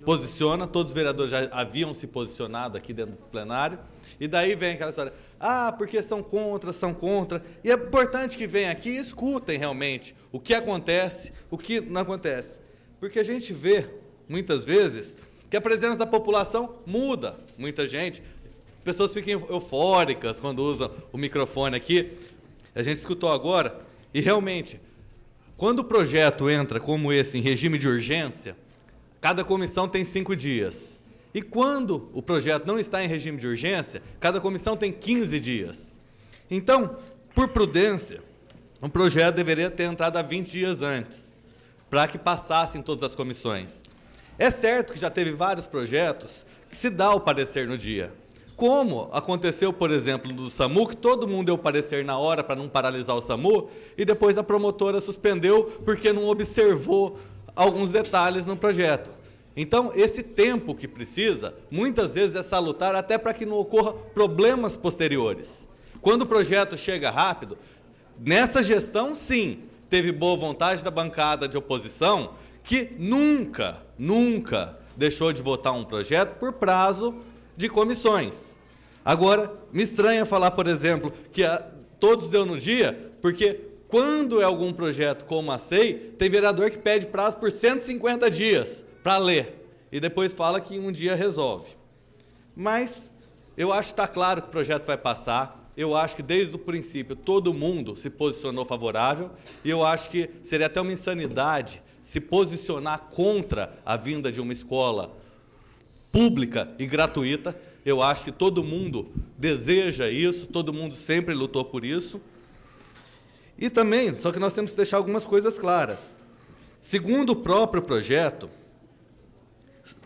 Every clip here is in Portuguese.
posiciona, todos os vereadores já haviam se posicionado aqui dentro do plenário, e daí vem aquela história, porque são contra, e é importante que venham aqui e escutem realmente o que acontece, o que não acontece. Porque a gente vê, muitas vezes, que a presença da população muda, muita gente, pessoas ficam eufóricas quando usam o microfone aqui, a gente escutou agora, e realmente, quando o projeto entra como esse em regime de urgência, cada comissão tem 5 dias. E quando o projeto não está em regime de urgência, cada comissão tem 15 dias. Então, por prudência, o projeto deveria ter entrado há 20 dias antes, para que passassem todas as comissões. É certo que já teve vários projetos que se dá o parecer no dia. Como aconteceu, por exemplo, do SAMU, que todo mundo deu parecer na hora para não paralisar o SAMU, e depois a promotora suspendeu porque não observou alguns detalhes no projeto. Então, esse tempo que precisa, muitas vezes é salutar até para que não ocorra problemas posteriores. Quando o projeto chega rápido, nessa gestão, sim, teve boa vontade da bancada de oposição, que nunca deixou de votar um projeto por prazo de comissões. Agora, me estranha falar, por exemplo, que todos deu no dia, porque quando é algum projeto como a SEI, tem vereador que pede prazo por 150 dias para ler, e depois fala que em um dia resolve. Mas eu acho que está claro que o projeto vai passar, eu acho que desde o princípio todo mundo se posicionou favorável, e eu acho que seria até uma insanidade se posicionar contra a vinda de uma escola pública e gratuita. Eu acho que todo mundo deseja isso, todo mundo sempre lutou por isso. E também, só que nós temos que deixar algumas coisas claras. Segundo o próprio projeto,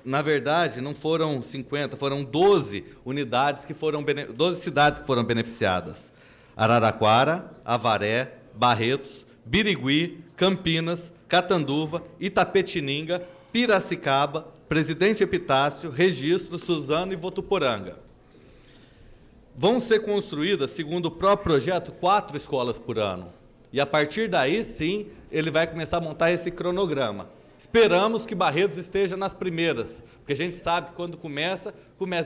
na verdade, não foram 50, foram 12 unidades que foram 12 cidades que foram beneficiadas. Araraquara, Avaré, Barretos, Birigui, Campinas, Catanduva, Itapetininga, Piracicaba, Presidente Epitácio, Registro, Suzano e Votuporanga. Vão ser construídas, segundo o próprio projeto, 4 escolas por ano. E a partir daí, sim, ele vai começar a montar esse cronograma. Esperamos que Barretos esteja nas primeiras, porque a gente sabe que quando começa,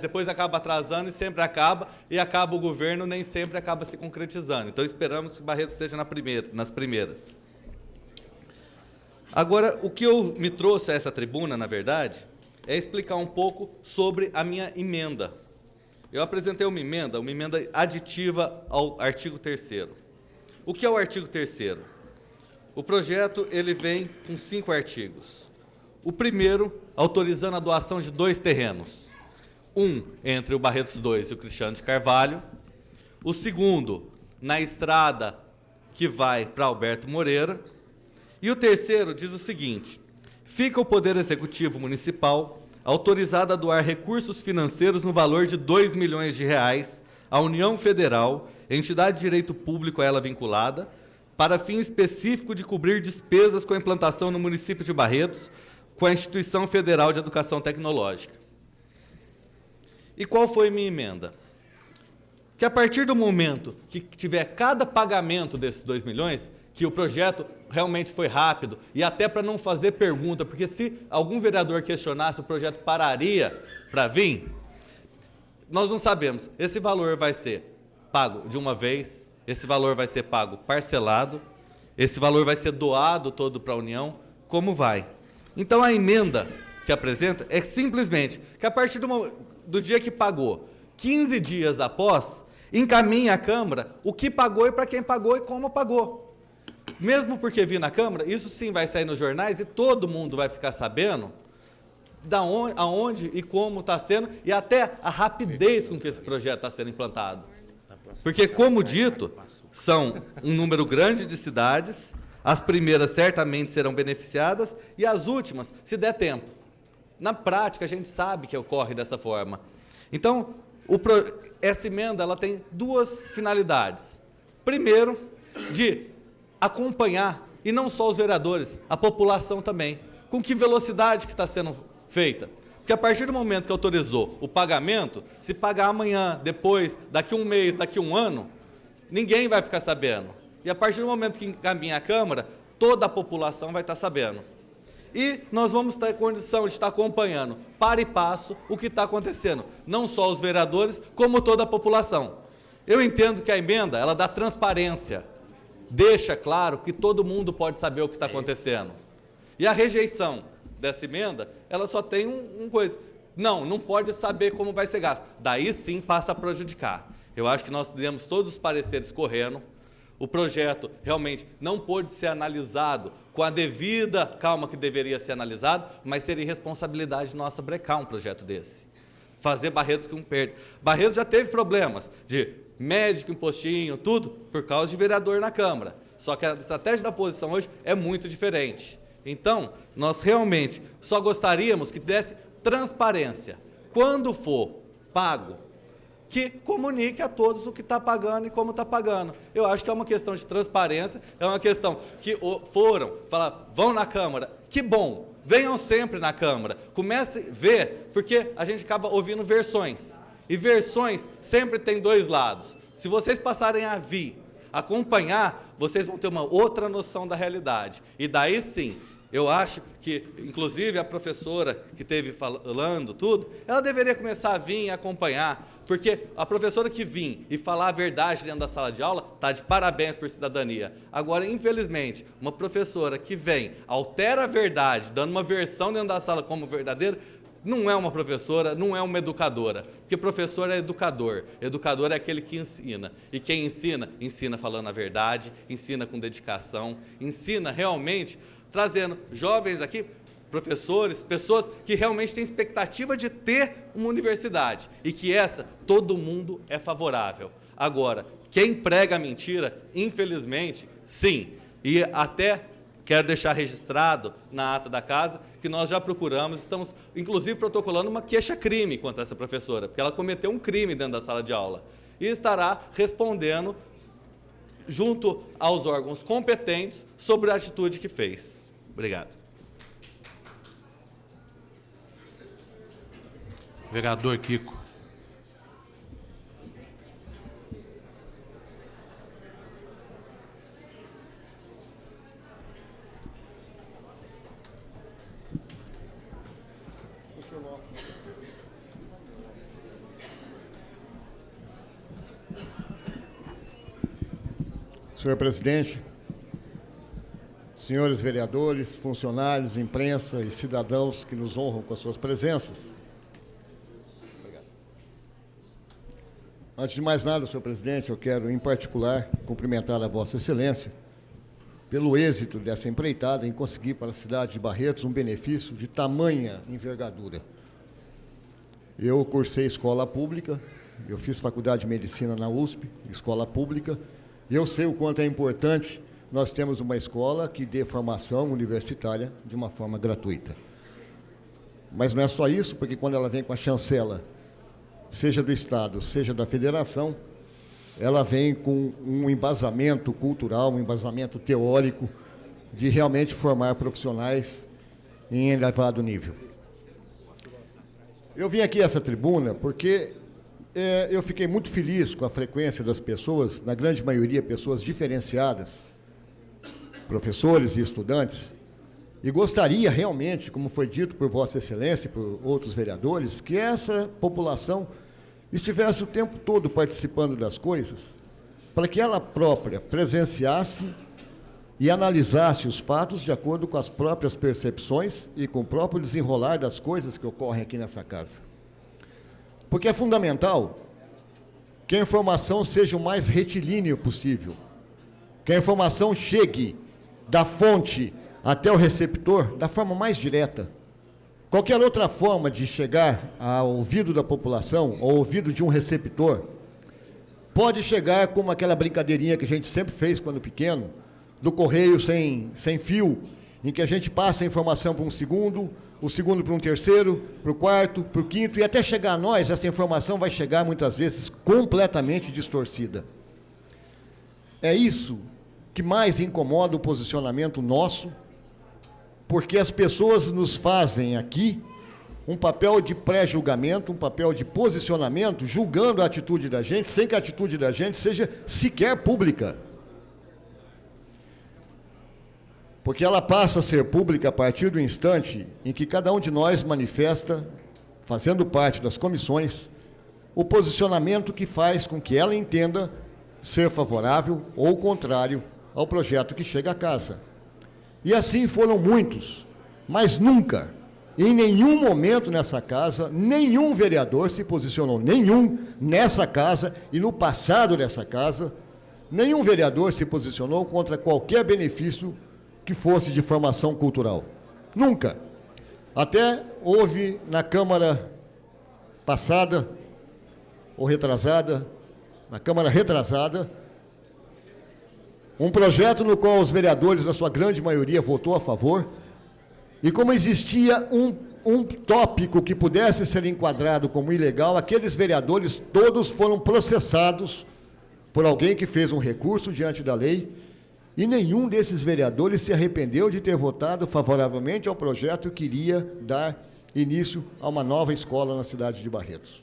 depois acaba atrasando e sempre acaba, e acaba o governo, nem sempre acaba se concretizando. Então esperamos que Barretos esteja nas primeiras. Agora, o que eu me trouxe a essa tribuna, na verdade, é explicar um pouco sobre a minha emenda. Eu apresentei uma emenda aditiva ao artigo 3º. O que é o artigo 3º? O projeto ele vem com 5 artigos. O primeiro, autorizando a doação de 2 terrenos. Um entre o Barretos 2 e o Cristiano de Carvalho. O segundo, na estrada que vai para Alberto Moreira. E o terceiro diz o seguinte: fica o Poder Executivo Municipal autorizado a doar recursos financeiros no valor de R$2 milhões à União Federal, entidade de direito público a ela vinculada, para fim específico de cobrir despesas com a implantação no município de Barretos, com a Instituição Federal de Educação Tecnológica. E qual foi minha emenda? Que a partir do momento que tiver cada pagamento desses 2 milhões, que o projeto realmente foi rápido, e até para não fazer pergunta, porque se algum vereador questionasse, o projeto pararia para vir, nós não sabemos. Esse valor vai ser pago de uma vez, esse valor vai ser pago parcelado, esse valor vai ser doado todo para a União, como vai? Então a emenda que apresenta é simplesmente que a partir do dia que pagou, 15 dias após, encaminha à Câmara o que pagou e para quem pagou e como pagou. Mesmo porque vi na Câmara, isso sim vai sair nos jornais e todo mundo vai ficar sabendo aonde e como está sendo e até a rapidez com que esse projeto está sendo implantado. Porque, como dito, são um número grande de cidades, as primeiras certamente serão beneficiadas e as últimas, se der tempo. Na prática, a gente sabe que ocorre dessa forma. Então, essa emenda ela tem 2 finalidades. Primeiro, de acompanhar, e não só os vereadores, a população também, com que velocidade que está sendo feita. Porque a partir do momento que autorizou o pagamento, se pagar amanhã, depois, daqui 1 mês, daqui 1 ano, ninguém vai ficar sabendo. E a partir do momento que encaminha a Câmara, toda a população vai estar sabendo. E nós vamos ter condição de estar acompanhando, para e passo, o que está acontecendo. Não só os vereadores, como toda a população. Eu entendo que a emenda, ela dá transparência. Deixa claro que todo mundo pode saber o que está acontecendo. E a rejeição dessa emenda, ela só tem uma coisa. Não pode saber como vai ser gasto. Daí sim passa a prejudicar. Eu acho que nós demos todos os pareceres correndo. O projeto realmente não pôde ser analisado com a devida calma que deveria ser analisado, mas seria irresponsabilidade nossa brecar um projeto desse. Fazer Barretos com perda. Barretos já teve problemas de médico, impostinho, tudo, por causa de vereador na Câmara. Só que a estratégia da oposição hoje é muito diferente. Então, nós realmente só gostaríamos que desse transparência. Quando for pago, que comunique a todos o que está pagando e como está pagando. Eu acho que é uma questão de transparência, é uma questão que vão na Câmara, que bom, venham sempre na Câmara, comece a ver, porque a gente acaba ouvindo versões, e versões sempre tem dois lados. Se vocês passarem a acompanhar, vocês vão ter uma outra noção da realidade, e daí sim, eu acho que, inclusive, a professora que esteve falando tudo, ela deveria começar a vir e acompanhar, porque a professora que vir e falar a verdade dentro da sala de aula está de parabéns por cidadania. Agora, infelizmente, uma professora que vem, altera a verdade, dando uma versão dentro da sala como verdadeira, não é uma professora, não é uma educadora, porque professor é educador, educador é aquele que ensina, e quem ensina, ensina falando a verdade, ensina com dedicação, ensina realmente trazendo jovens aqui, professores, pessoas que realmente têm expectativa de ter uma universidade e que todo mundo é favorável. Agora, quem prega a mentira, infelizmente, sim, e até quero deixar registrado na ata da casa que nós já procuramos, estamos inclusive protocolando uma queixa-crime contra essa professora, porque ela cometeu um crime dentro da sala de aula e estará respondendo junto aos órgãos competentes sobre a atitude que fez. Obrigado. Vereador Kiko. Senhor presidente, senhores vereadores, funcionários, imprensa e cidadãos que nos honram com as suas presenças. Obrigado. Antes de mais nada, senhor presidente, eu quero, em particular, cumprimentar a Vossa Excelência pelo êxito dessa empreitada em conseguir para a cidade de Barretos um benefício de tamanha envergadura. Eu cursei escola pública, eu fiz faculdade de medicina na USP, escola pública, e eu sei o quanto é importante nós termos uma escola que dê formação universitária de uma forma gratuita. Mas não é só isso, porque quando ela vem com a chancela, seja do Estado, seja da Federação, ela vem com um embasamento cultural, um embasamento teórico, de realmente formar profissionais em elevado nível. Eu vim aqui a essa tribuna porque eu fiquei muito feliz com a frequência das pessoas, na grande maioria pessoas diferenciadas, professores e estudantes, e gostaria realmente, como foi dito por Vossa Excelência e por outros vereadores, que essa população estivesse o tempo todo participando das coisas, para que ela própria presenciasse e analisasse os fatos de acordo com as próprias percepções e com o próprio desenrolar das coisas que ocorrem aqui nessa casa. Porque é fundamental que a informação seja o mais retilíneo possível, que a informação chegue da fonte até o receptor da forma mais direta. Qualquer outra forma de chegar ao ouvido da população, ao ouvido de um receptor, pode chegar como aquela brincadeirinha que a gente sempre fez quando pequeno, do correio sem fio, em que a gente passa a informação para um segundo, o segundo para um terceiro, para o quarto, para o quinto, e até chegar a nós, essa informação vai chegar muitas vezes completamente distorcida. É isso que mais incomoda o posicionamento nosso, porque as pessoas nos fazem aqui um papel de pré-julgamento, um papel de posicionamento, julgando a atitude da gente, sem que a atitude da gente seja sequer pública. porque ela passa a ser pública a partir do instante em que cada um de nós manifesta, fazendo parte das comissões, o posicionamento que faz com que ela entenda ser favorável ou contrário ao projeto que chega à casa. E assim foram muitos, mas nunca, em nenhum momento nessa casa, nenhum vereador se posicionou, nenhum nessa casa e no passado dessa casa, nenhum vereador se posicionou contra qualquer benefício que fosse de formação cultural. Nunca. Até houve na Câmara passada, ou retrasada, na Câmara retrasada, um projeto no qual os vereadores, a sua grande maioria, votou a favor, e como existia um tópico que pudesse ser enquadrado como ilegal, aqueles vereadores todos foram processados por alguém que fez um recurso diante da lei, e nenhum desses vereadores se arrependeu de ter votado favoravelmente ao projeto que iria dar início a uma nova escola na cidade de Barretos.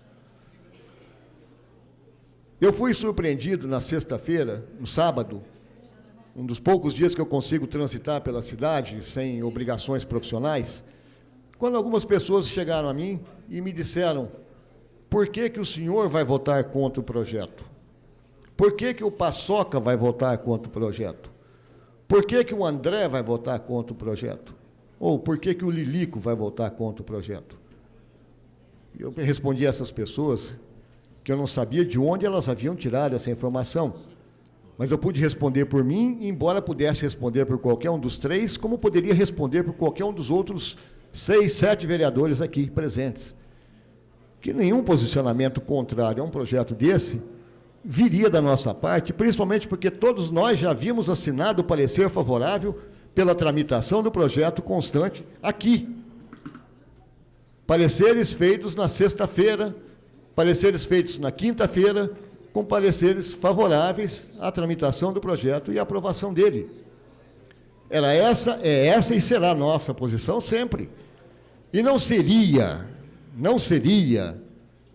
Eu fui surpreendido na sexta-feira, no sábado, um dos poucos dias que eu consigo transitar pela cidade sem obrigações profissionais, quando algumas pessoas chegaram a mim e me disseram: por que que o senhor vai votar contra o projeto? Por que que o Paçoca vai votar contra o projeto? Por que que o André vai votar contra o projeto? Ou por que que o Lilico vai votar contra o projeto? Eu respondi a essas pessoas que eu não sabia de onde elas haviam tirado essa informação. Mas eu pude responder por mim, embora pudesse responder por qualquer um dos três, como poderia responder por qualquer um dos outros 6, 7 vereadores aqui presentes. Que nenhum posicionamento contrário a um projeto desse viria da nossa parte, principalmente porque todos nós já havíamos assinado o parecer favorável pela tramitação do projeto constante aqui. Pareceres feitos na sexta-feira, pareceres feitos na quinta-feira, com pareceres favoráveis à tramitação do projeto e à aprovação dele. É essa e será a nossa posição sempre. E não seria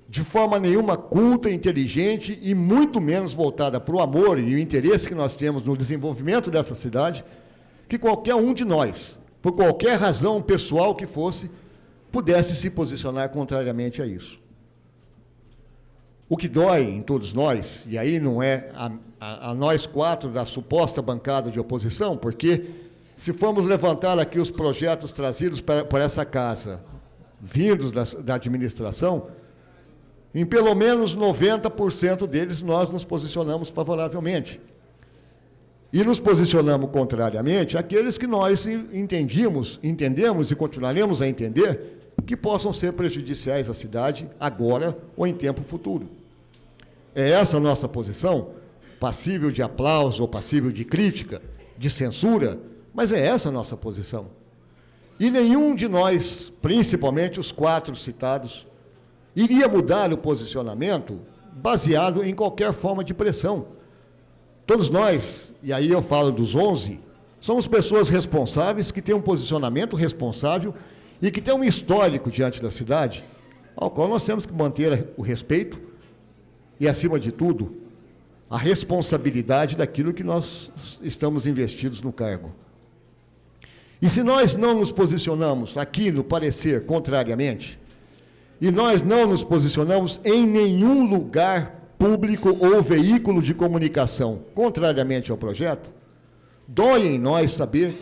de forma nenhuma culta, inteligente e muito menos voltada para o amor e o interesse que nós temos no desenvolvimento dessa cidade, que qualquer um de nós, por qualquer razão pessoal que fosse, pudesse se posicionar contrariamente a isso. O que dói em todos nós, e aí não é a nós quatro da suposta bancada de oposição, porque se formos levantar aqui os projetos trazidos por essa casa, vindos da administração, em pelo menos 90% deles nós nos posicionamos favoravelmente. E nos posicionamos contrariamente àqueles que nós entendemos e continuaremos a entender que possam ser prejudiciais à cidade agora ou em tempo futuro. É essa a nossa posição, passível de aplauso ou passível de crítica, de censura, mas é essa a nossa posição. E nenhum de nós, principalmente os 4 citados, iria mudar o posicionamento baseado em qualquer forma de pressão. Todos nós, e aí eu falo dos 11, somos pessoas responsáveis, que têm um posicionamento responsável e que têm um histórico diante da cidade, ao qual nós temos que manter o respeito e, acima de tudo, a responsabilidade daquilo que nós estamos investidos no cargo. E se nós não nos posicionamos aqui no parecer contrariamente, e nós não nos posicionamos em nenhum lugar público ou veículo de comunicação contrariamente ao projeto, dói em nós saber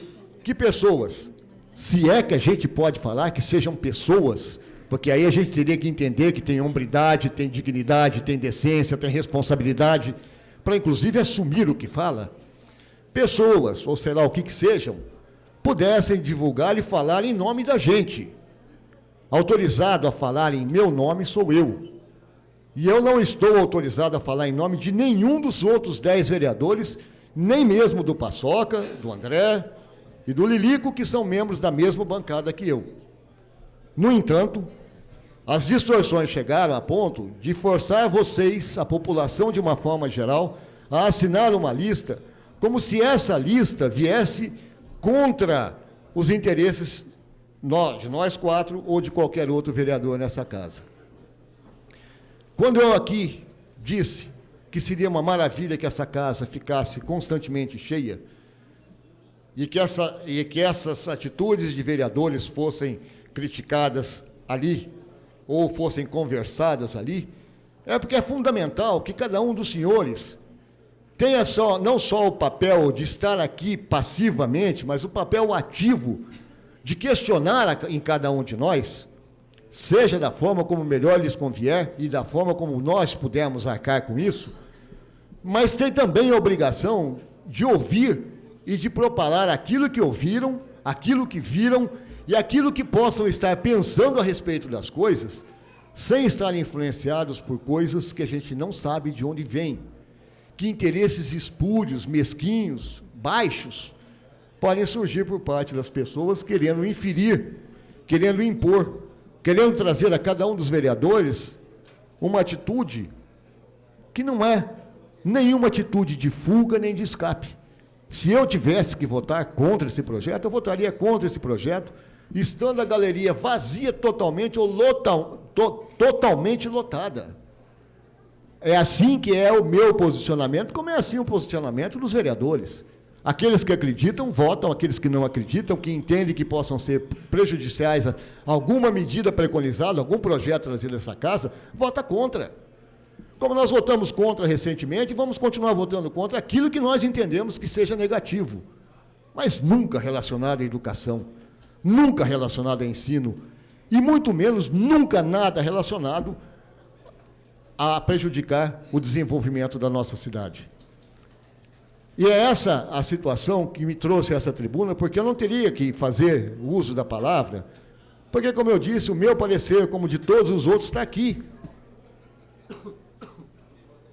que pessoas, se é que a gente pode falar que sejam pessoas, porque aí a gente teria que entender que tem hombridade, tem dignidade, tem decência, tem responsabilidade, para inclusive assumir o que fala, pessoas, ou sei lá o que sejam, pudessem divulgar e falar em nome da gente. Autorizado a falar em meu nome sou eu. E eu não estou autorizado a falar em nome de nenhum dos outros 10 vereadores, nem mesmo do Paçoca, do André e do Lilico, que são membros da mesma bancada que eu. No entanto, as distorções chegaram a ponto de forçar vocês, a população de uma forma geral, a assinar uma lista, como se essa lista viesse contra os interesses de nós 4 ou de qualquer outro vereador nessa casa. Quando eu aqui disse que seria uma maravilha que essa casa ficasse constantemente cheia, e que essas atitudes de vereadores fossem criticadas ali, ou fossem conversadas ali, é porque é fundamental que cada um dos senhores tenha não só o papel de estar aqui passivamente, mas o papel ativo de questionar em cada um de nós, seja da forma como melhor lhes convier e da forma como nós pudermos arcar com isso, mas tem também a obrigação de ouvir e de propalar aquilo que ouviram, aquilo que viram e aquilo que possam estar pensando a respeito das coisas, sem estar influenciados por coisas que a gente não sabe de onde vêm, que interesses espúrios, mesquinhos, baixos, podem surgir por parte das pessoas querendo inferir, querendo impor, querendo trazer a cada um dos vereadores uma atitude que não é nenhuma atitude de fuga nem de escape. Se eu tivesse que votar contra esse projeto, eu votaria contra esse projeto, estando a galeria vazia totalmente ou totalmente lotada. É assim que é o meu posicionamento, como é assim o posicionamento dos vereadores. Aqueles que acreditam, votam, aqueles que não acreditam, que entendem que possam ser prejudiciais a alguma medida preconizada, algum projeto trazido nessa casa, vota contra. Como nós votamos contra recentemente, vamos continuar votando contra aquilo que nós entendemos que seja negativo, mas nunca relacionado à educação, nunca relacionado a ensino, e muito menos nunca nada relacionado a prejudicar o desenvolvimento da nossa cidade. E é essa a situação que me trouxe a essa tribuna, porque eu não teria que fazer uso da palavra, porque, como eu disse, o meu parecer, como de todos os outros, está aqui.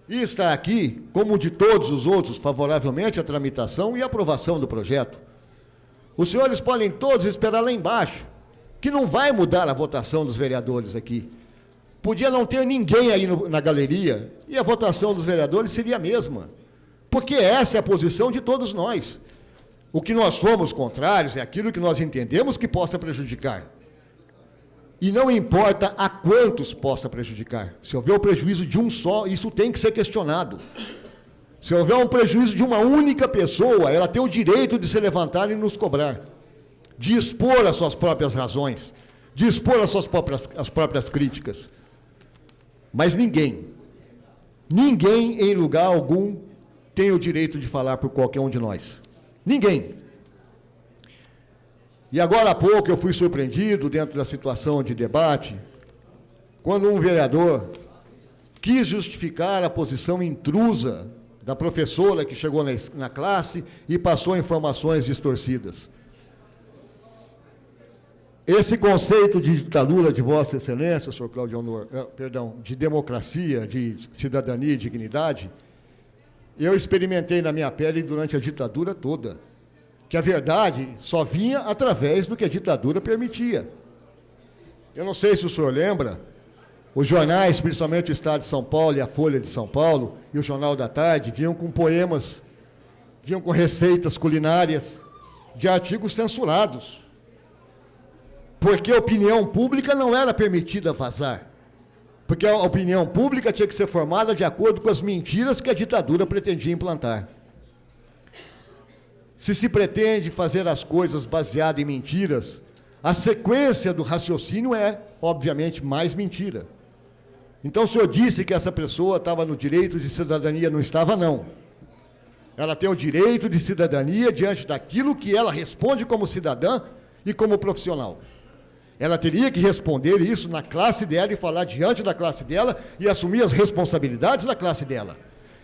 E está aqui, como de todos os outros, favoravelmente à tramitação e aprovação do projeto. Os senhores podem todos esperar lá embaixo, que não vai mudar a votação dos vereadores aqui. Podia não ter ninguém aí na galeria, e a votação dos vereadores seria a mesma. Porque essa é a posição de todos nós. O que nós somos contrários é aquilo que nós entendemos que possa prejudicar. E não importa a quantos possa prejudicar. Se houver o prejuízo de um só, isso tem que ser questionado. Se houver um prejuízo de uma única pessoa, ela tem o direito de se levantar e nos cobrar, de expor as suas próprias razões, de expor as próprias críticas. Mas ninguém em lugar algum, tem o direito de falar por qualquer um de nós. Ninguém. E agora há pouco eu fui surpreendido dentro da situação de debate, quando um vereador quis justificar a posição intrusa da professora que chegou na classe e passou informações distorcidas. Esse conceito de ditadura de Vossa Excelência, senhor Cláudio Honor, de democracia, de cidadania e dignidade, eu experimentei na minha pele durante a ditadura toda, que a verdade só vinha através do que a ditadura permitia. Eu não sei se o senhor lembra, os jornais, principalmente o Estado de São Paulo e a Folha de São Paulo, e o Jornal da Tarde, vinham com poemas, vinham com receitas culinárias, de artigos censurados, porque a opinião pública não era permitida vazar. Porque a opinião pública tinha que ser formada de acordo com as mentiras que a ditadura pretendia implantar. Se pretende fazer as coisas baseadas em mentiras, a sequência do raciocínio é, obviamente, mais mentira. Então, o senhor disse que essa pessoa estava no direito de cidadania, não estava, não. Ela tem o direito de cidadania diante daquilo que ela responde como cidadã e como profissional. Ela teria que responder isso na classe dela e falar diante da classe dela e assumir as responsabilidades da classe dela.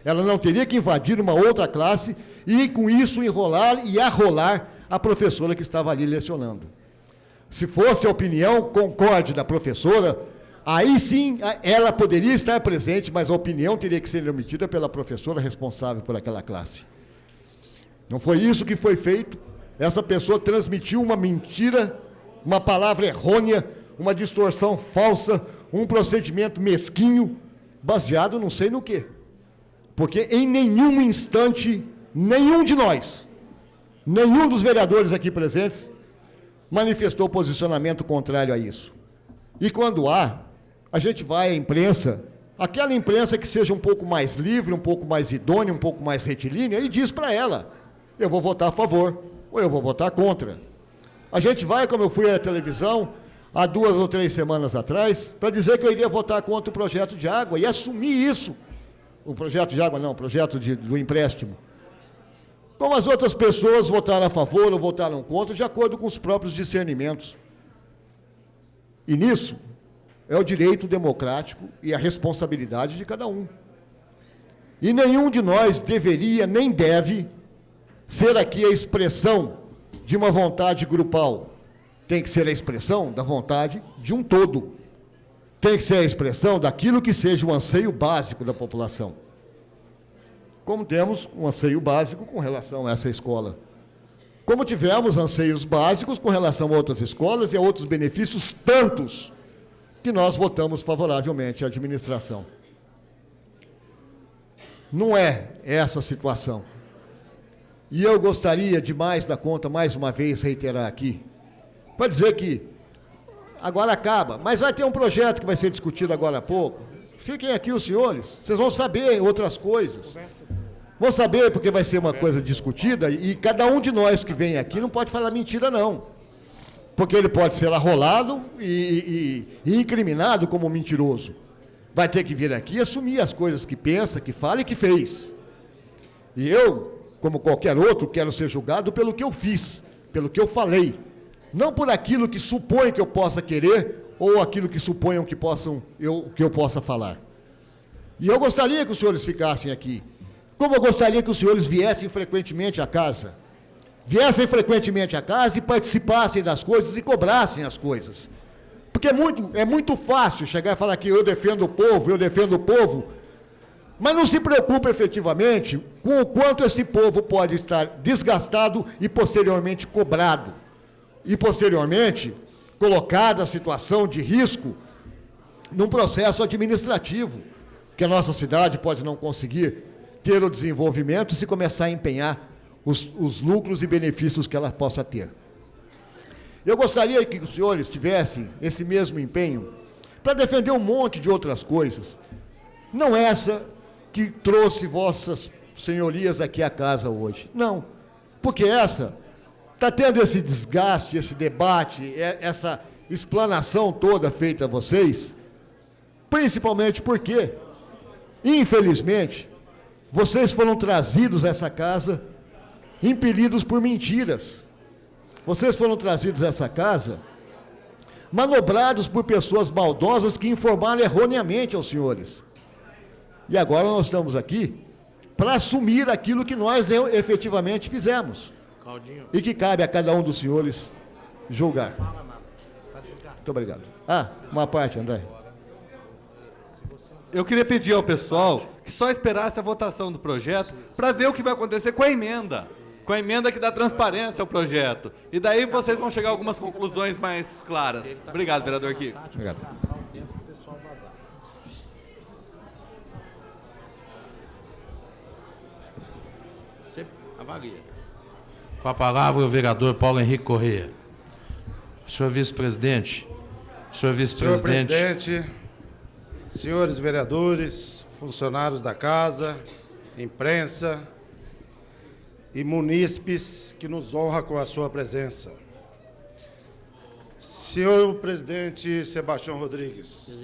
Ela não teria que invadir uma outra classe e, com isso, enrolar e arrolar a professora que estava ali lecionando. Se fosse a opinião concorde da professora, aí sim ela poderia estar presente, mas a opinião teria que ser emitida pela professora responsável por aquela classe. Não foi isso que foi feito. Essa pessoa transmitiu uma mentira, uma palavra errônea, uma distorção falsa, um procedimento mesquinho, baseado não sei no quê. Porque em nenhum instante, nenhum de nós, nenhum dos vereadores aqui presentes, manifestou posicionamento contrário a isso. E quando há, a gente vai à imprensa, aquela imprensa que seja um pouco mais livre, um pouco mais idônea, um pouco mais retilínea, e diz para ela, eu vou votar a favor, ou eu vou votar contra. A gente vai, como eu fui à televisão, há 2 ou 3 semanas atrás, para dizer que eu iria votar contra o projeto de água e assumir isso. O projeto de água não, o projeto do empréstimo. Como as outras pessoas votaram a favor ou votaram contra, de acordo com os próprios discernimentos. E nisso é o direito democrático e a responsabilidade de cada um. E nenhum de nós deveria nem deve ser aqui a expressão de uma vontade grupal. Tem que ser a expressão da vontade de um todo. Tem que ser a expressão daquilo que seja o anseio básico da população. Como temos um anseio básico com relação a essa escola. Como tivemos anseios básicos com relação a outras escolas e a outros benefícios tantos que nós votamos favoravelmente à administração. Não é essa a situação. E eu gostaria demais da conta, mais uma vez, reiterar aqui, para dizer que agora acaba, mas vai ter um projeto que vai ser discutido agora há pouco. Fiquem aqui os senhores, vocês vão saber outras coisas. Vão saber porque vai ser uma coisa discutida e cada um de nós que vem aqui não pode falar mentira, não. Porque ele pode ser arrolado e incriminado como mentiroso. Vai ter que vir aqui e assumir as coisas que pensa, que fala e que fez. E eu, como qualquer outro, quero ser julgado pelo que eu fiz, pelo que eu falei. Não por aquilo que supõe que eu possa querer ou aquilo que suponham que eu possa falar. E eu gostaria que os senhores ficassem aqui. Como eu gostaria que os senhores viessem frequentemente à casa. Viessem frequentemente à casa e participassem das coisas e cobrassem as coisas. Porque é muito fácil chegar e falar que eu defendo o povo, mas não se preocupa efetivamente com o quanto esse povo pode estar desgastado e posteriormente cobrado. E posteriormente colocado a situação de risco num processo administrativo, que a nossa cidade pode não conseguir ter o desenvolvimento se começar a empenhar os lucros e benefícios que ela possa ter. Eu gostaria que os senhores tivessem esse mesmo empenho para defender um monte de outras coisas. Não essa que trouxe vossas senhorias aqui à casa hoje. Não, porque essa está tendo esse desgaste, esse debate, essa explanação toda feita a vocês, principalmente porque, infelizmente, vocês foram trazidos a essa casa impelidos por mentiras. Vocês foram trazidos a essa casa manobrados por pessoas maldosas que informaram erroneamente aos senhores. E agora nós estamos aqui para assumir aquilo que nós efetivamente fizemos. Claudinho. E que cabe a cada um dos senhores julgar. Muito obrigado. Uma parte, André. Eu queria pedir ao pessoal que só esperasse a votação do projeto para ver o que vai acontecer com a emenda. Com a emenda que dá transparência ao projeto. E daí vocês vão chegar a algumas conclusões mais claras. Obrigado, vereador Kiko. Obrigado. Você avalia. Com a palavra o vereador Paulo Henrique Corrêa. Senhor vice-presidente. Senhor vice-presidente. Senhor presidente, senhores vereadores, funcionários da casa, imprensa e munícipes que nos honra com a sua presença. Senhor presidente Sebastião Rodrigues,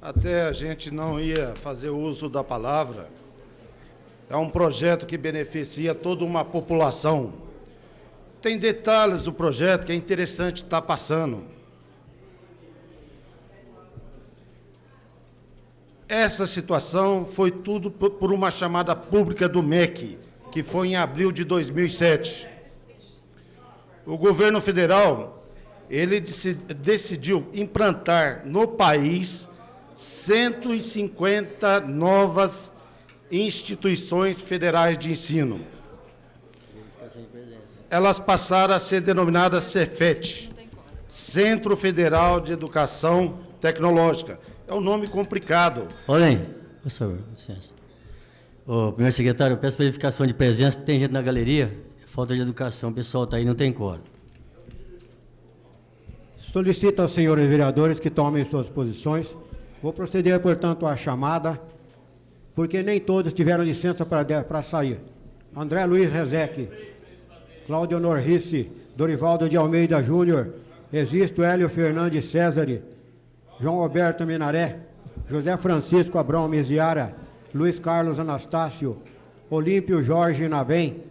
até a gente não ia fazer uso da palavra, é um projeto que beneficia toda uma população. Tem detalhes do projeto que é interessante estar passando. Essa situação foi tudo por uma chamada pública do MEC, que foi em abril de 2007. O governo federal, ele decidiu implantar no país 150 novas instituições federais de ensino. Elas passaram a ser denominadas Cefet, Centro Federal de Educação Tecnológica. É um nome complicado. Olhem, por favor, licença. Ô, primeiro secretário, eu peço verificação de presença, porque tem gente na galeria, falta de educação, o pessoal está aí, não tem quórum. Solicito aos senhores vereadores que tomem suas posições. Vou proceder, portanto, à chamada, porque nem todos tiveram licença para sair. André Luiz Rezec. Claudionor Risse, Dorivaldo de Almeida Júnior, Existo Hélio Fernandes César, João Roberto Minaré, José Francisco Abrão Meziara, Luiz Carlos Anastácio, Olímpio Jorge Navem,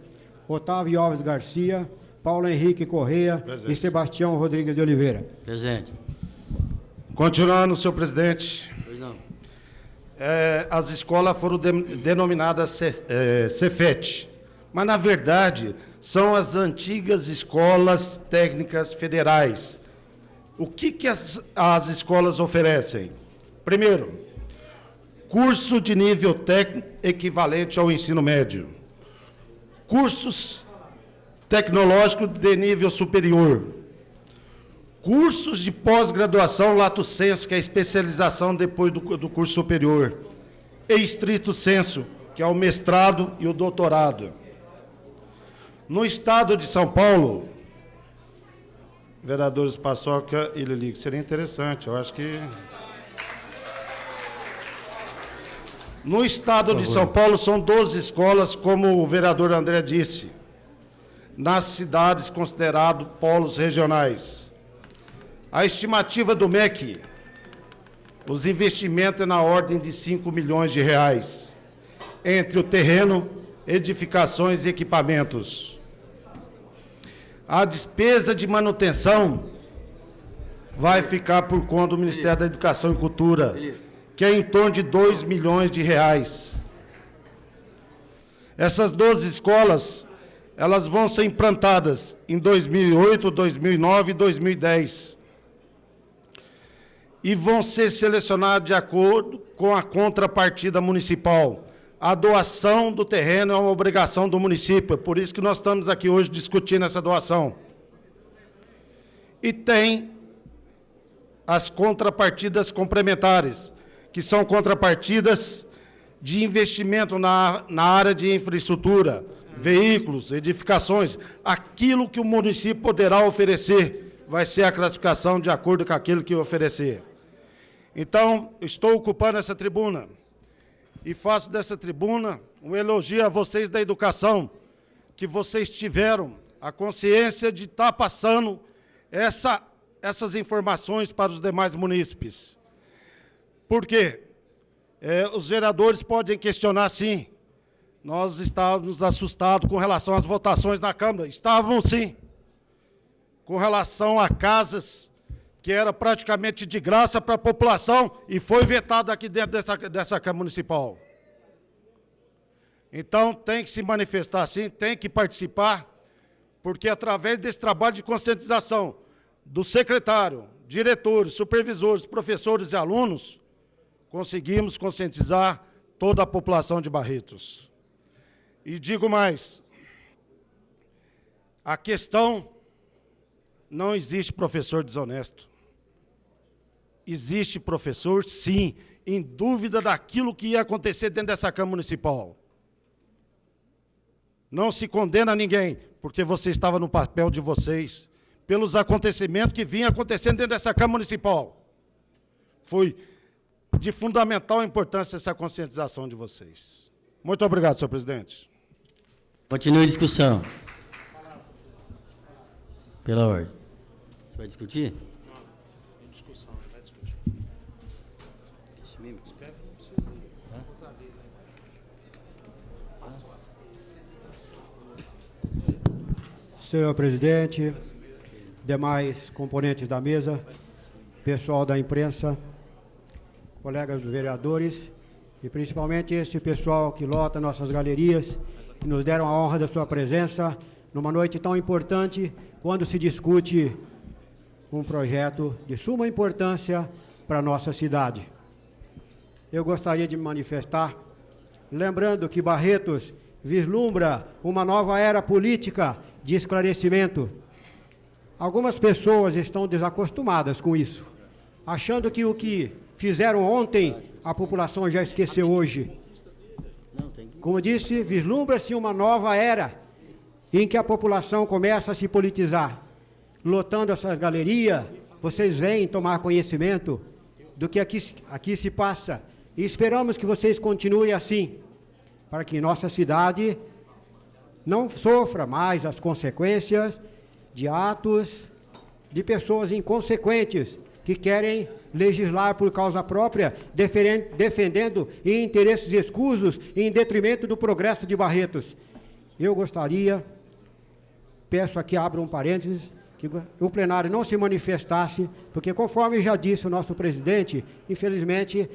Otávio Alves Garcia, Paulo Henrique Correia Presente. e Sebastião Rodrigues de Oliveira. Presente. Continuando, senhor presidente. Pois não. As escolas foram denominadas Cefet, mas na verdade são as antigas escolas técnicas federais. O que as escolas oferecem? Primeiro, curso de nível técnico equivalente ao ensino médio. Cursos tecnológicos de nível superior. Cursos de pós-graduação lato sensu, que é a especialização depois do curso superior. E estrito sensu, que é o mestrado e o doutorado. No estado de São Paulo, vereadores Paçoca e Lili, seria interessante, eu acho que... No estado de São Paulo, são 12 escolas, como o vereador André disse, nas cidades consideradas polos regionais. A estimativa do MEC, os investimentos é na ordem de 5 milhões de reais, entre o terreno, edificações e equipamentos. A despesa de manutenção vai ficar por conta do Ministério da Educação e Cultura, que é em torno de 2 milhões de reais. Essas 12 escolas, elas vão ser implantadas em 2008, 2009 e 2010. E vão ser selecionadas de acordo com a contrapartida municipal. A doação do terreno é uma obrigação do município, é por isso que nós estamos aqui hoje discutindo essa doação. E tem as contrapartidas complementares, que são contrapartidas de investimento na área de infraestrutura, veículos, edificações. Aquilo que o município poderá oferecer vai ser a classificação de acordo com aquilo que oferecer. Então, estou ocupando essa tribuna e faço dessa tribuna um elogio a vocês da educação, que vocês tiveram a consciência de estar passando essas informações para os demais munícipes. Por quê? Os vereadores podem questionar, sim. Nós estávamos assustados com relação às votações na Câmara. Estávamos, sim. Com relação a casas que era praticamente de graça para a população e foi vetado aqui dentro dessa Câmara Municipal. Então, tem que se manifestar, sim, tem que participar, porque através desse trabalho de conscientização do secretário, diretores, supervisores, professores e alunos, conseguimos conscientizar toda a população de Barretos. E digo mais, a questão, não existe professor desonesto. Existe professor, sim, em dúvida daquilo que ia acontecer dentro dessa Câmara Municipal. Não se condena ninguém, porque você estava no papel de vocês, pelos acontecimentos que vinham acontecendo dentro dessa Câmara Municipal. Foi de fundamental importância essa conscientização de vocês. Muito obrigado, senhor presidente. Continue a discussão. Pela ordem. Você vai discutir? Não, discussão, vai discutir. Isso mesmo. Espera, não precisa. Outra vez aí. Senhor presidente, demais componentes da mesa, pessoal da imprensa, colegas vereadores e principalmente este pessoal que lota nossas galerias e nos deram a honra da sua presença numa noite tão importante quando se discute um projeto de suma importância para a nossa cidade. Eu gostaria de me manifestar lembrando que Barretos vislumbra uma nova era política de esclarecimento. Algumas pessoas estão desacostumadas com isso, achando que o que fizeram ontem a população já esqueceu hoje. Como disse, vislumbra-se uma nova era em que a população começa a se politizar. Lotando essas galerias, vocês vêm tomar conhecimento do que aqui se passa. E esperamos que vocês continuem assim, para que nossa cidade não sofra mais as consequências de atos de pessoas inconsequentes que querem legislar por causa própria, defendendo interesses escusos em detrimento do progresso de Barretos. Eu gostaria, peço aqui, abro um parênteses, que o plenário não se manifestasse, porque conforme já disse o nosso presidente, infelizmente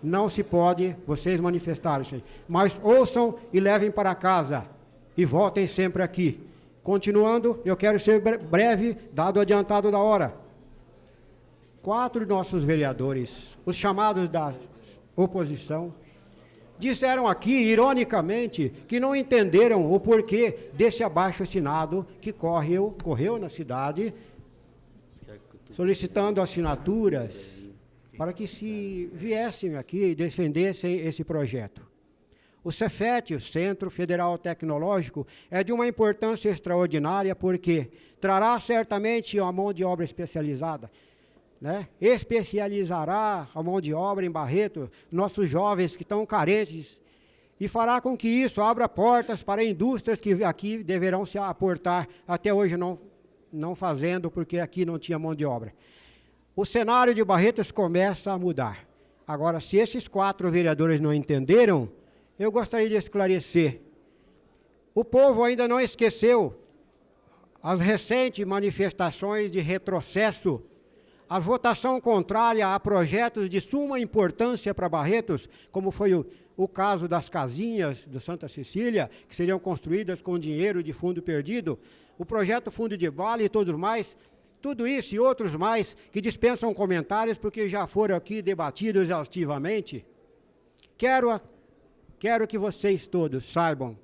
não se pode vocês manifestarem-se, mas ouçam e levem para casa e voltem sempre aqui. Continuando, eu quero ser breve, dado o adiantado da hora. 4 nossos vereadores, os chamados da oposição, disseram aqui, ironicamente, que não entenderam o porquê desse abaixo-assinado que correu na cidade, solicitando assinaturas para que se viessem aqui e defendessem esse projeto. O Cefet, o Centro Federal Tecnológico, é de uma importância extraordinária porque trará certamente uma mão de obra especializada, né? Especializará a mão de obra em Barreto, nossos jovens que estão carentes, e fará com que isso abra portas para indústrias que aqui deverão se aportar, até hoje não fazendo, porque aqui não tinha mão de obra. O cenário de Barretos começa a mudar. Agora, se esses 4 vereadores não entenderam, eu gostaria de esclarecer. O povo ainda não esqueceu as recentes manifestações de retrocesso, a votação contrária a projetos de suma importância para Barretos, como foi o caso das casinhas do Santa Cecília, que seriam construídas com dinheiro de fundo perdido, o projeto Fundo de Vale e todos mais, tudo isso e outros mais que dispensam comentários porque já foram aqui debatidos exaustivamente. Quero que vocês todos saibam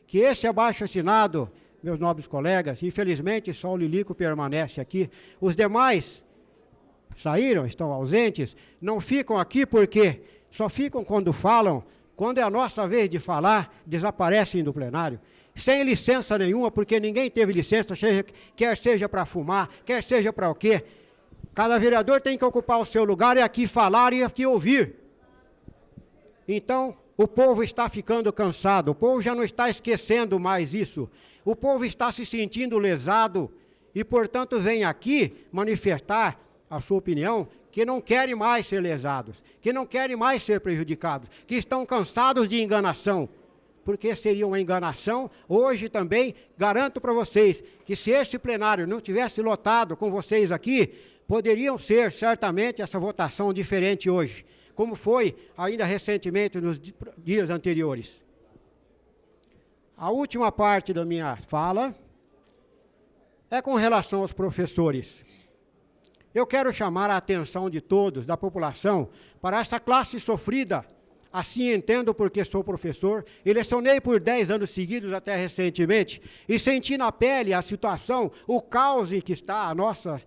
que esse abaixo-assinado, meus nobres colegas, infelizmente só o Lilico permanece aqui, os demais saíram, estão ausentes, não ficam aqui porque só ficam quando falam, quando é a nossa vez de falar, desaparecem do plenário, sem licença nenhuma, porque ninguém teve licença, quer seja para fumar, quer seja para o quê. Cada vereador tem que ocupar o seu lugar e aqui falar e aqui ouvir. Então, o povo está ficando cansado, o povo já não está esquecendo mais isso, o povo está se sentindo lesado e, portanto, vem aqui manifestar a sua opinião, que não querem mais ser lesados, que não querem mais ser prejudicados, que estão cansados de enganação, porque seria uma enganação. Hoje também garanto para vocês que se esse plenário não tivesse lotado com vocês aqui, poderiam ser certamente essa votação diferente hoje, como foi ainda recentemente nos dias anteriores. A última parte da minha fala é com relação aos professores. Eu quero chamar a atenção de todos, da população, para essa classe sofrida. Assim entendo porque sou professor, e lecionei por 10 anos seguidos até recentemente, e senti na pele a situação, o caos em que está a nossa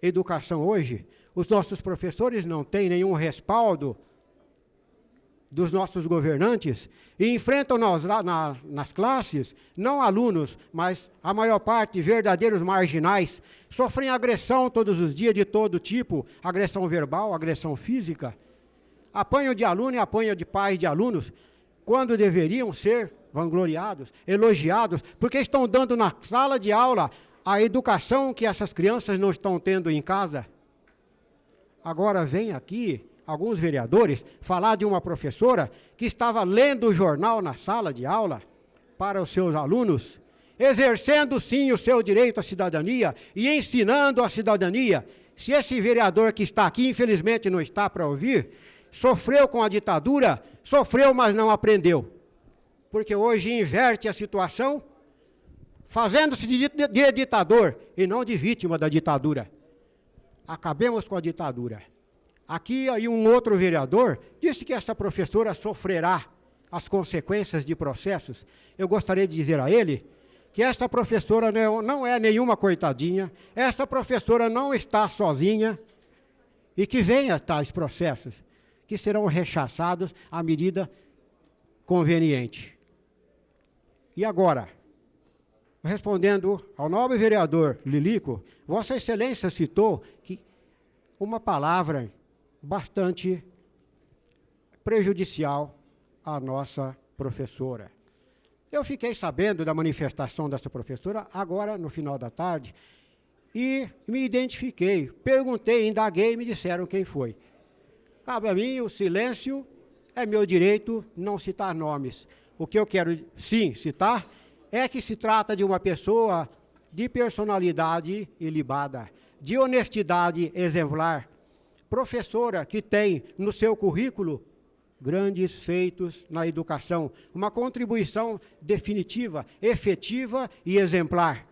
educação hoje. Os nossos professores não têm nenhum respaldo dos nossos governantes e enfrentam nas classes, não alunos, mas a maior parte verdadeiros marginais, sofrem agressão todos os dias de todo tipo, agressão verbal, agressão física, apanham de aluno e apanham de pais de alunos, quando deveriam ser vangloriados, elogiados, porque estão dando na sala de aula a educação que essas crianças não estão tendo em casa. Agora vem aqui alguns vereadores falar de uma professora que estava lendo o jornal na sala de aula para os seus alunos, exercendo sim o seu direito à cidadania e ensinando a cidadania. Se esse vereador que está aqui, infelizmente não está para ouvir, sofreu com a ditadura, sofreu, mas não aprendeu. Porque hoje inverte a situação, fazendo-se de ditador e não de vítima da ditadura. Acabemos com a ditadura. Aqui aí um outro vereador disse que essa professora sofrerá as consequências de processos. Eu gostaria de dizer a ele que essa professora não é nenhuma coitadinha, essa professora não está sozinha e que venha tais processos, que serão rechaçados à medida conveniente. E agora, respondendo ao nobre vereador Lilico, Vossa Excelência citou que uma palavra bastante prejudicial à nossa professora. Eu fiquei sabendo da manifestação dessa professora agora, no final da tarde, e me identifiquei. Perguntei, indaguei e me disseram quem foi. Cabe a mim, o silêncio é meu direito, não citar nomes. O que eu quero, sim, citar é que se trata de uma pessoa de personalidade ilibada, de honestidade exemplar, professora que tem no seu currículo grandes feitos na educação, uma contribuição definitiva, efetiva e exemplar.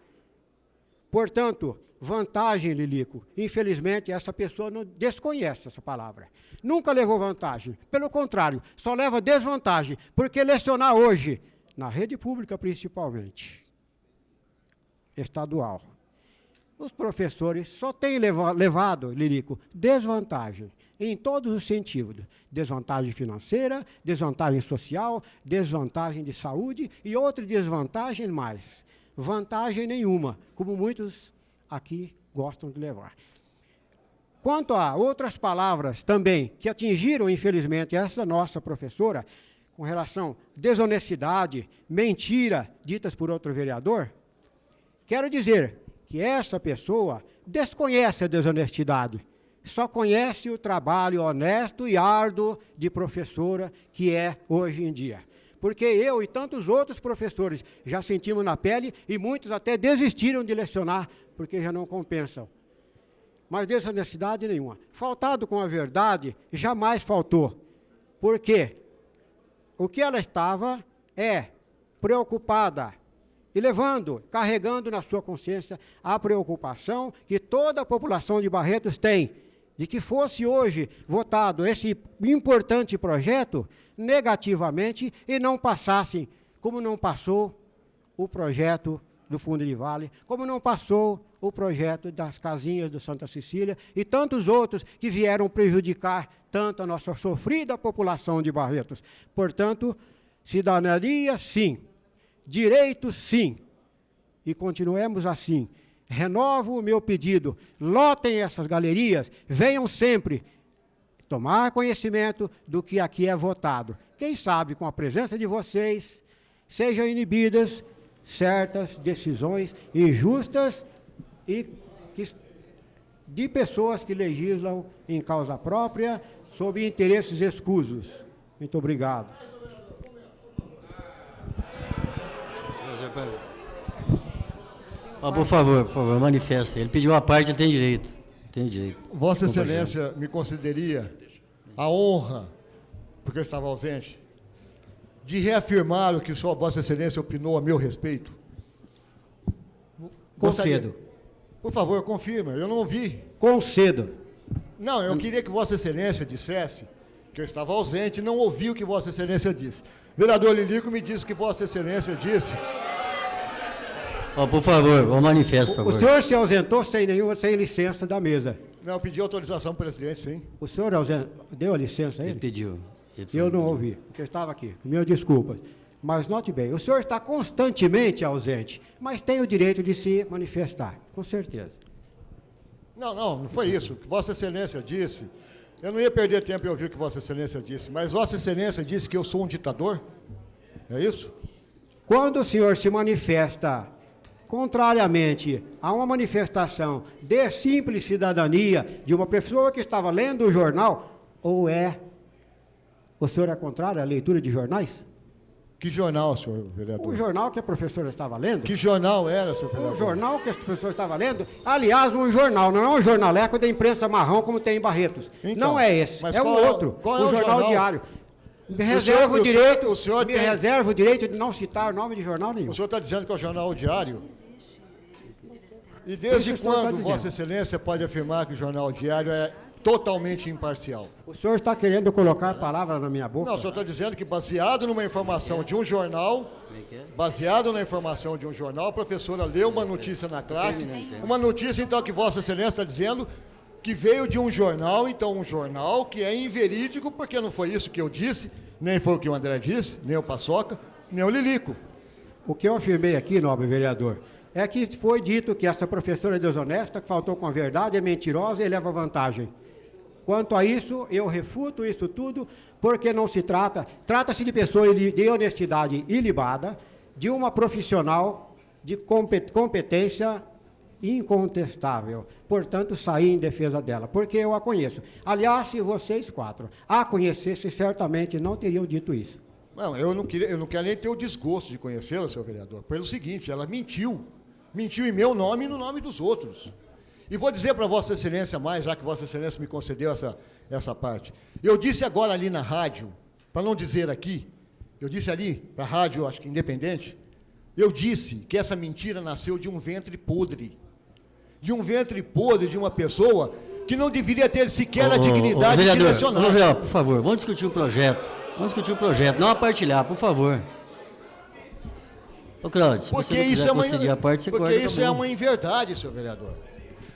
Portanto, vantagem, Lilico, infelizmente essa pessoa não desconhece essa palavra. Nunca levou vantagem, pelo contrário, só leva desvantagem, porque lecionar hoje, na rede pública principalmente, estadual, os professores só têm levado, Lilico, desvantagem, em todos os sentidos. Desvantagem financeira, desvantagem social, desvantagem de saúde e outra desvantagem mais. Vantagem nenhuma, como muitos aqui gostam de levar. Quanto a outras palavras também que atingiram, infelizmente, essa nossa professora, com relação à desonestidade, mentira, ditas por outro vereador, quero dizer que essa pessoa desconhece a desonestidade, só conhece o trabalho honesto e árduo de professora que é hoje em dia. Porque eu e tantos outros professores já sentimos na pele e muitos até desistiram de lecionar, porque já não compensam. Mas desonestidade nenhuma. Faltado com a verdade, jamais faltou. Por quê? O que ela estava é preocupada e levando, carregando na sua consciência a preocupação que toda a população de Barretos tem, de que fosse hoje votado esse importante projeto negativamente e não passassem, como não passou o projeto do Fundo de Vale, como não passou o projeto das casinhas do Santa Cecília e tantos outros que vieram prejudicar tanto a nossa sofrida população de Barretos. Portanto, cidadania, sim. Direitos, sim. E continuemos assim. Renovo o meu pedido. Lotem essas galerias, venham sempre tomar conhecimento do que aqui é votado. Quem sabe, com a presença de vocês, sejam inibidas certas decisões injustas e de pessoas que legislam em causa própria, sob interesses escusos. Muito obrigado. Por favor, manifesta. Ele pediu a parte, ele tem direito. Tem direito. Vossa Excelência me concederia a honra, porque eu estava ausente, de reafirmar o que Vossa Excelência opinou a meu respeito? Concedo. Por favor, confirma, eu não ouvi. Concedo. Não, eu queria que Vossa Excelência dissesse que eu estava ausente e não ouvi o que Vossa Excelência disse. Vereador Lilico me disse que Vossa Excelência disse... Por favor, o manifesto, por favor. O senhor se ausentou sem licença da mesa. Não, eu pedi autorização para o presidente, sim. O senhor deu a licença a ele? Ele pediu. Eu não ouvi, porque eu estava aqui. Meu desculpas. Mas note bem, o senhor está constantemente ausente, mas tem o direito de se manifestar, com certeza. Não foi isso. O que Vossa Excelência disse, eu não ia perder tempo em ouvir o que Vossa Excelência disse, mas Vossa Excelência disse que eu sou um ditador? É isso? Quando o senhor se manifesta contrariamente a uma manifestação de simples cidadania de uma pessoa que estava lendo o jornal, ou o senhor é contrário à leitura de jornais? Que jornal, senhor vereador? O jornal que a professora estava lendo. Que jornal era, senhor vereador? O jornal que a professora estava lendo, aliás, um jornal, não é um jornaleco da imprensa marrom como tem em Barretos. Então, não é esse, é um outro, qual é o Jornal Diário. Me reservo o direito de não citar o nome de jornal nenhum. O senhor está dizendo que é o Jornal Diário? E desde quando Vossa Excelência pode afirmar que o Jornal Diário é totalmente imparcial? O senhor está querendo colocar palavras na minha boca? Não, o senhor está dizendo que baseado numa informação de um jornal, a professora leu uma notícia na classe, uma notícia então que Vossa Excelência está dizendo que veio de um jornal, então um jornal que é inverídico, porque não foi isso que eu disse, nem foi o que o André disse, nem o Paçoca, nem o Lilico. O que eu afirmei aqui, nobre vereador, é que foi dito que essa professora é desonesta, que faltou com a verdade, é mentirosa e leva vantagem. Quanto a isso, eu refuto isso tudo, porque não se trata-se de pessoa de honestidade ilibada, de uma profissional de competência incontestável. Portanto, saí em defesa dela, porque eu a conheço. Aliás, se vocês 4 a conhecessem, certamente não teriam dito isso. Não, eu não quero nem ter o desgosto de conhecê-la, senhor vereador. Pelo seguinte, ela mentiu. Mentiu em meu nome e no nome dos outros. E vou dizer para Vossa Excelência mais, já que Vossa Excelência me concedeu essa parte. Eu disse agora ali na rádio, para não dizer aqui, eu disse ali, para a rádio, acho que independente, eu disse que essa mentira nasceu de um ventre podre. De um ventre podre de uma pessoa que não deveria ter sequer a dignidade de direcionar. Vereador, por favor, vamos discutir o projeto. Vamos discutir o projeto, não a partilhar, por favor. Ô, Cláudio, se porque você não isso quiser a parte, você porque corta, isso tá é bom. uma inverdade, senhor vereador.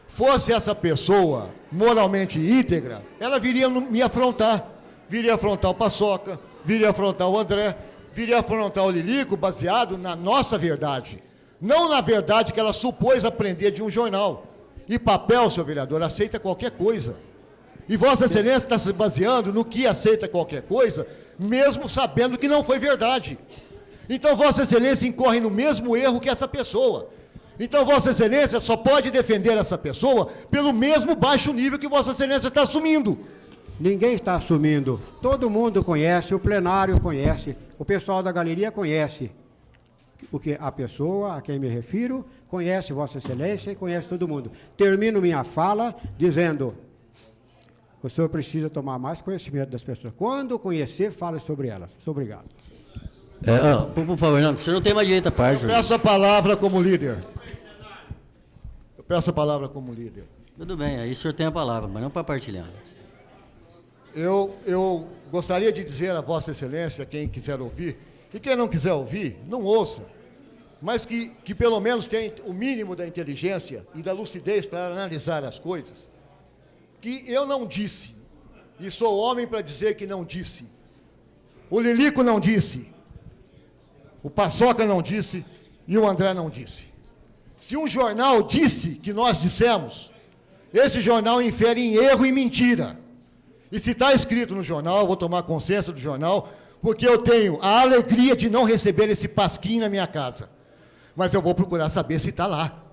Fosse essa pessoa moralmente íntegra, ela viria me afrontar. Viria afrontar o Paçoca, viria afrontar o André, viria afrontar o Lilico, baseado na nossa verdade. Não na verdade que ela supôs aprender de um jornal. E papel, senhor vereador, aceita qualquer coisa. E Vossa Excelência está se baseando no que aceita qualquer coisa, mesmo sabendo que não foi verdade. Então Vossa Excelência incorre no mesmo erro que essa pessoa. Então Vossa Excelência só pode defender essa pessoa pelo mesmo baixo nível que Vossa Excelência está assumindo. Ninguém está assumindo. Todo mundo conhece, o plenário conhece, o pessoal da galeria conhece. O que a pessoa a quem me refiro conhece Vossa Excelência e conhece todo mundo. Termino minha fala dizendo: o senhor precisa tomar mais conhecimento das pessoas. Quando conhecer, fale sobre elas. Muito obrigado. Por favor, não, você não tem mais direito à parte. Eu peço a palavra como líder. Eu peço a palavra como líder. Tudo bem, aí o senhor tem a palavra, mas não para partilhar. Eu gostaria de dizer a Vossa Excelência, quem quiser ouvir, e quem não quiser ouvir, não ouça, mas que pelo menos tenha o mínimo da inteligência e da lucidez para analisar as coisas, que eu não disse, e sou homem para dizer que não disse. O Lilico não disse, o Paçoca não disse e o André não disse. Se um jornal disse que nós dissemos, esse jornal infere em erro e mentira. E se está escrito no jornal, eu vou tomar consciência do jornal, porque eu tenho a alegria de não receber esse pasquim na minha casa. Mas eu vou procurar saber se está lá.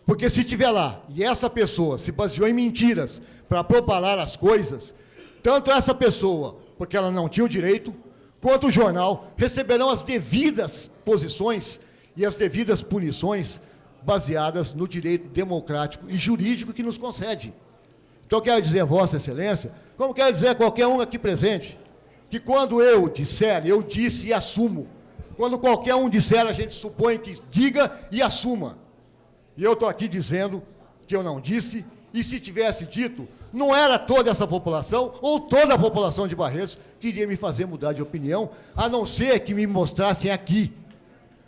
Porque se estiver lá, e essa pessoa se baseou em mentiras para propalar as coisas, tanto essa pessoa, porque ela não tinha o direito, quanto o jornal, receberão as devidas posições e as devidas punições baseadas no direito democrático e jurídico que nos concede. Então, quero dizer a Vossa Excelência, como quero dizer a qualquer um aqui presente, que quando eu disser, eu disse e assumo. Quando qualquer um disser, a gente supõe que diga e assuma. E eu estou aqui dizendo que eu não disse, e se tivesse dito, não era toda essa população, ou toda a população de Barretos, que iria me fazer mudar de opinião, a não ser que me mostrassem aqui.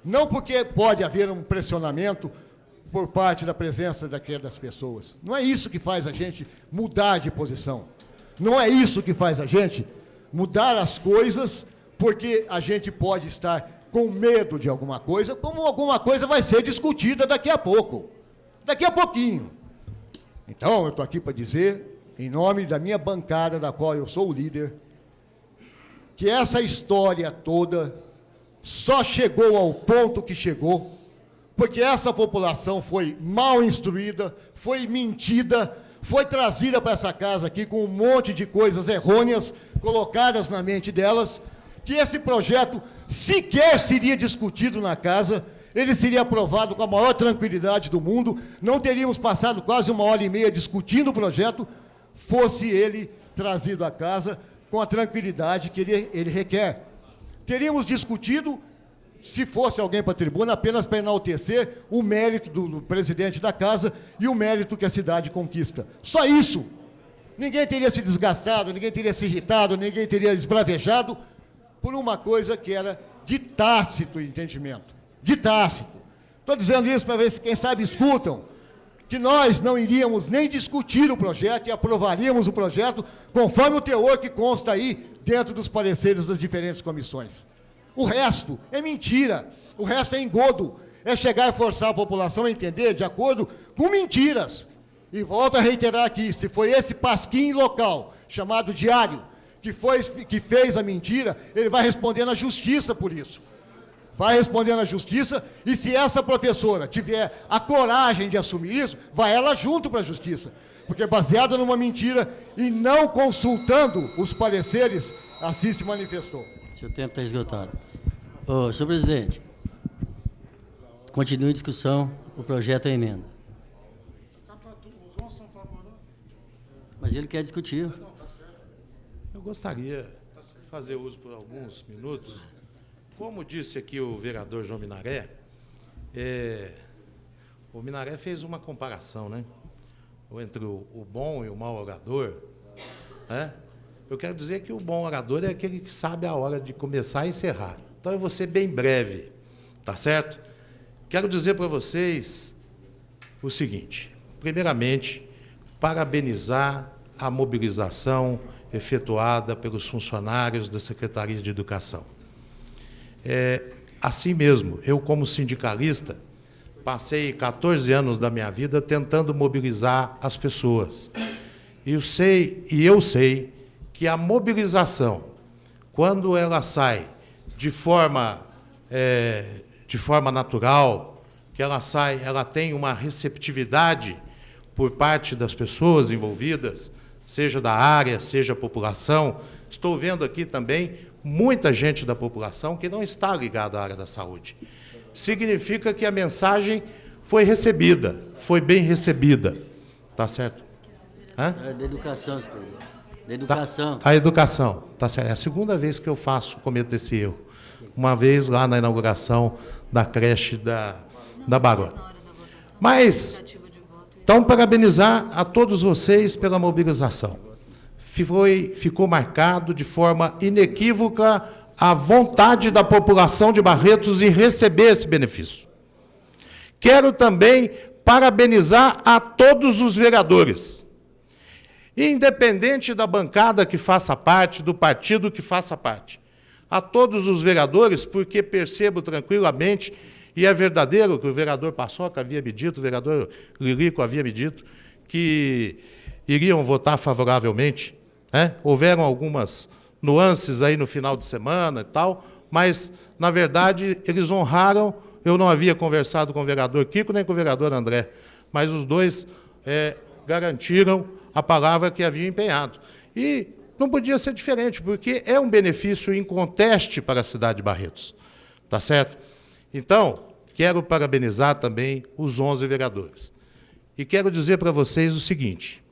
Não porque pode haver um pressionamento por parte da presença daquelas pessoas. Não é isso que faz a gente mudar de posição. Não é isso que faz a gente mudar as coisas, porque a gente pode estar com medo de alguma coisa, como alguma coisa vai ser discutida daqui a pouco. Daqui a pouquinho. Então, eu estou aqui para dizer, em nome da minha bancada, da qual eu sou o líder, que essa história toda só chegou ao ponto que chegou, porque essa população foi mal instruída, foi mentida, foi trazida para essa casa aqui com um monte de coisas errôneas colocadas na mente delas, que esse projeto sequer seria discutido na casa, ele seria aprovado com a maior tranquilidade do mundo, não teríamos passado quase 1h30 discutindo o projeto, fosse ele trazido à casa com a tranquilidade que ele requer. Teríamos discutido, se fosse alguém para a tribuna, apenas para enaltecer o mérito do presidente da casa e o mérito que a cidade conquista. Só isso. Ninguém teria se desgastado, ninguém teria se irritado, ninguém teria esbravejado por uma coisa que era de tácito entendimento. De tácito. Estou dizendo isso para ver se, quem sabe, escutam, que nós não iríamos nem discutir o projeto e aprovaríamos o projeto conforme o teor que consta aí dentro dos pareceres das diferentes comissões. O resto é mentira, o resto é engodo, é chegar e forçar a população a entender de acordo com mentiras. E volto a reiterar aqui, se foi esse pasquim local, chamado Diário, que fez a mentira, ele vai responder na justiça por isso. vai responder na justiça, e se essa professora tiver a coragem de assumir isso, vai ela junto para a justiça. Porque baseado numa mentira e não consultando os pareceres, assim se manifestou. Seu tempo está esgotado. Ô, senhor presidente, continue a discussão, o projeto é emenda. Mas ele quer discutir. Eu gostaria de fazer uso por alguns minutos. Como disse aqui o vereador João Minaré, o Minaré fez uma comparação, né, entre o bom e o mau orador, né? Eu quero dizer que o bom orador é aquele que sabe a hora de começar e encerrar. Então, eu vou ser bem breve, tá certo? Quero dizer para vocês o seguinte: primeiramente, parabenizar a mobilização efetuada pelos funcionários da Secretaria de Educação. Assim mesmo, eu, como sindicalista, passei 14 anos da minha vida tentando mobilizar as pessoas. E eu sei que a mobilização, quando ela sai de forma natural, que ela tem uma receptividade por parte das pessoas envolvidas, seja da área, seja a população. Estou vendo aqui também muita gente da população que não está ligada à área da saúde. Significa que a mensagem foi recebida, foi bem recebida. Tá certo? Hã? É da educação, senhor presidente. Da educação. A educação, tá certo. É a segunda vez que eu cometo esse erro. Uma vez lá na inauguração da creche da Barona. Mas, então, parabenizar a todos vocês pela mobilização. Ficou marcado de forma inequívoca a vontade da população de Barretos em receber esse benefício. Quero também parabenizar a todos os vereadores, independente da bancada que faça parte, do partido que faça parte. A todos os vereadores, porque percebo tranquilamente, e é verdadeiro que o vereador Paçoca havia me dito, o vereador Lirico havia me dito, que iriam votar favoravelmente, né? Houveram algumas nuances aí no final de semana e tal, mas, na verdade, eles honraram. Eu não havia conversado com o vereador Kiko nem com o vereador André, mas os dois garantiram a palavra que haviam empenhado. E não podia ser diferente, porque é um benefício inconteste para a cidade de Barretos. Tá certo? Então, quero parabenizar também os 11 vereadores. E quero dizer para vocês o seguinte,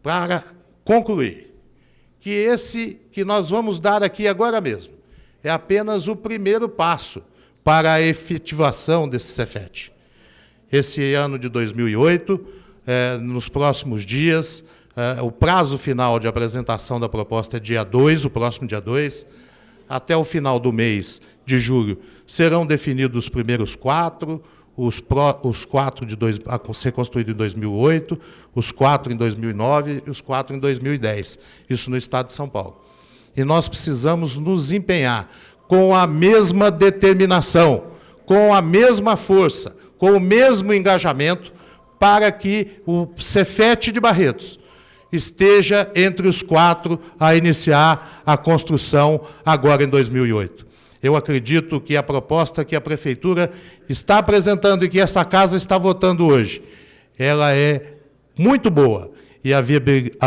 para concluir, que esse que nós vamos dar aqui agora mesmo é apenas o primeiro passo para a efetivação desse Cefet. Esse ano de 2008, nos próximos dias, o prazo final de apresentação da proposta é dia 2, o próximo dia 2, até o final do mês de julho serão definidos os primeiros 4, os 4 a ser construídos em 2008, os 4 em 2009 e os 4 em 2010, isso no estado de São Paulo. E nós precisamos nos empenhar com a mesma determinação, com a mesma força, com o mesmo engajamento, para que o Cefet de Barretos esteja entre os 4 a iniciar a construção agora em 2008. Eu acredito que a proposta que a Prefeitura está apresentando e que essa Casa está votando hoje, ela é muito boa. E a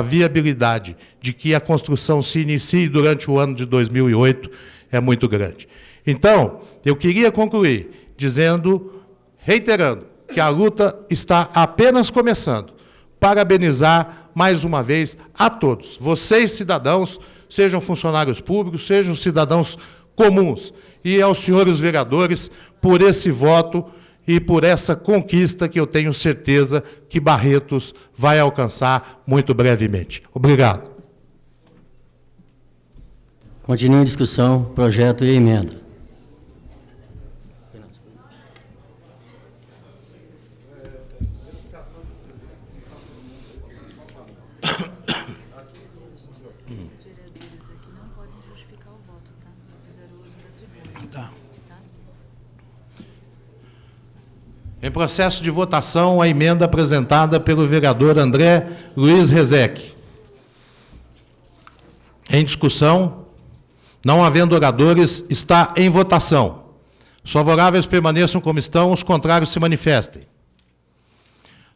viabilidade de que a construção se inicie durante o ano de 2008 é muito grande. Então, eu queria concluir reiterando, que a luta está apenas começando. Parabenizar, mais uma vez, a todos. Vocês, cidadãos, sejam funcionários públicos, sejam cidadãos comuns, e aos senhores vereadores por esse voto e por essa conquista que eu tenho certeza que Barretos vai alcançar muito brevemente. Obrigado. Continue a discussão, projeto e emenda. Em processo de votação, a emenda apresentada pelo vereador André Luiz Rezec. Em discussão, não havendo oradores, está em votação. Os favoráveis permaneçam como estão, os contrários se manifestem.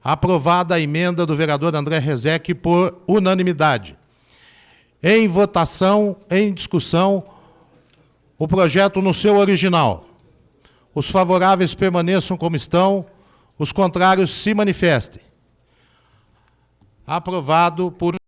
Aprovada a emenda do vereador André Rezec por unanimidade. Em votação, em discussão, o projeto no seu original. Os favoráveis permaneçam como estão, os contrários se manifestem. Aprovado por